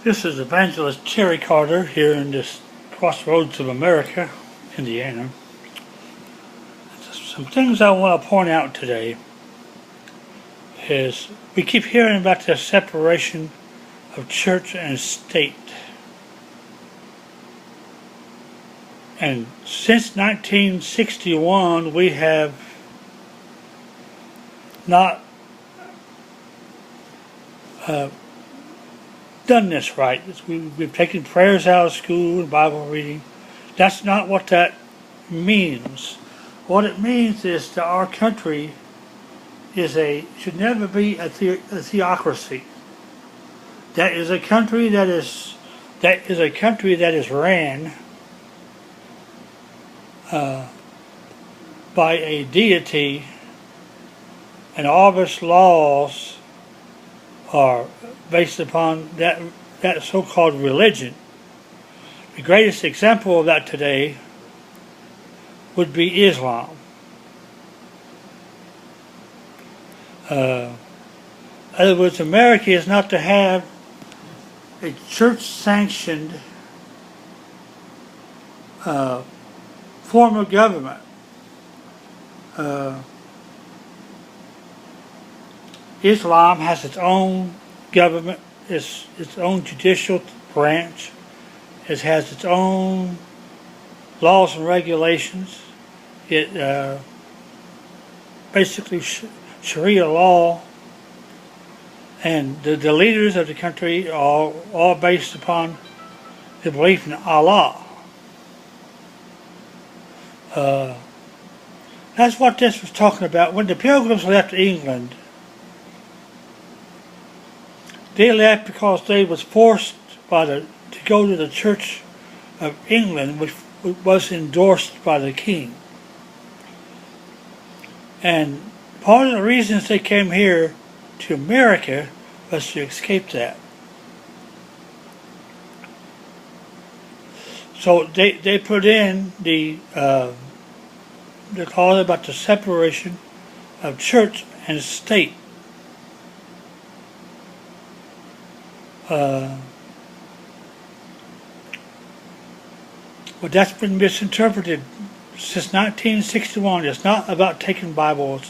This is Evangelist Terry Carter here in this crossroads of America, Indiana. Some things I want to point out today is we keep hearing about the separation of church and state. And since 1961 we have not done this right. We've taken prayers out of school and Bible reading. That's not what that means. What it means is that our country should never be a theocracy. That is a country that is ran by a deity, and all of its laws are based upon that so-called religion. The greatest example of that today would be Islam. In other words, America is not to have a church-sanctioned form of government. Islam has its own government, its own judicial branch. It has its own laws and regulations. It basically Sharia law, and the leaders of the country are all based upon the belief in Allah. That's what this was talking about. When the Pilgrims left England, they left because they was forced to go to the Church of England, which was endorsed by the King. And part of the reasons they came here to America was to escape that. So they put in the clause about the separation of church and state. But that's been misinterpreted since 1961. It's not about taking the Bible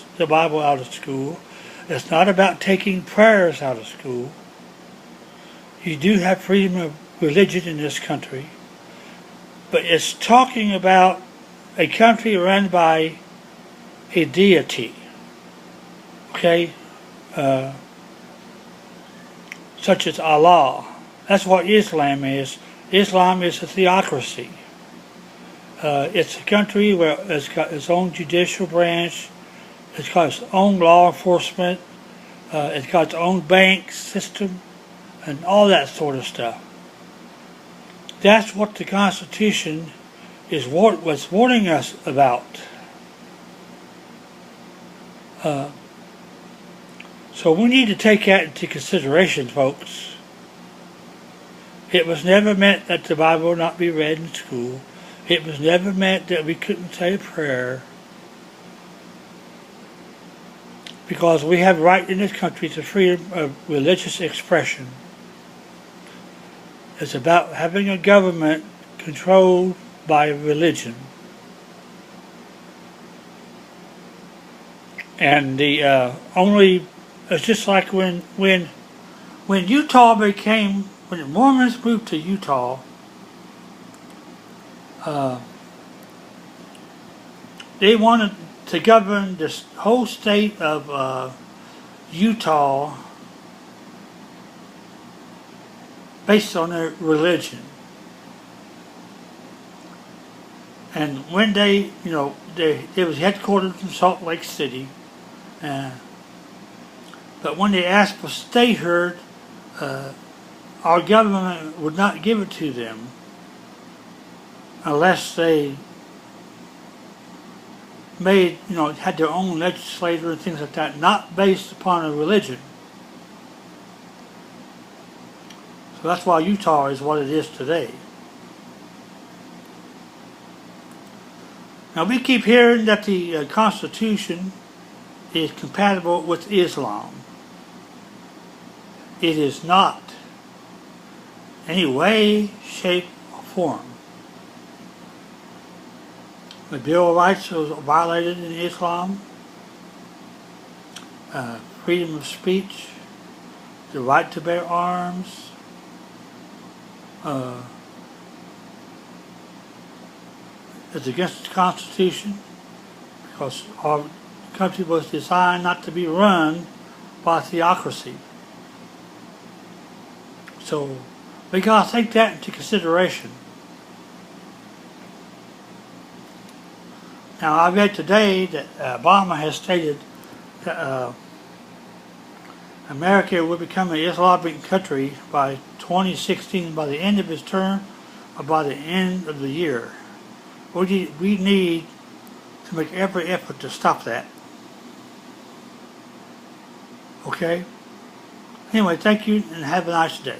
out of school. It's not about taking prayers out of school. You do have freedom of religion in this country. But it's talking about a country run by a deity. Okay? Such as Allah. That's what Islam is. Islam is a theocracy. It's a country where it's got its own judicial branch, it's got its own law enforcement, it's got its own bank system, and all that sort of stuff. That's what the Constitution was warning us about. So we need to take that into consideration, folks. It was never meant that the Bible not be read in school. It was never meant that we couldn't say a prayer. Because we have right in this country to freedom of religious expression. It's about having a government controlled by religion. And it's just like when Utah when the Mormons moved to Utah, they wanted to govern this whole state of Utah based on their religion. And when it was headquartered in Salt Lake City, but when they asked for statehood, our government would not give it to them unless they had their own legislator and things like that, not based upon a religion. So that's why Utah is what it is today. Now we keep hearing that the Constitution is compatible with Islam. It is not. any way, shape, or form. The Bill of Rights was violated in Islam. Freedom of speech, the right to bear arms, it's against the Constitution because our country was designed not to be run by theocracy. So we gotta take that into consideration. Now I read today that Obama has stated that America will become an Islamic country by 2016, by the end of his term, or by the end of the year. We need to make every effort to stop that. Okay? Anyway, thank you and have a nice day.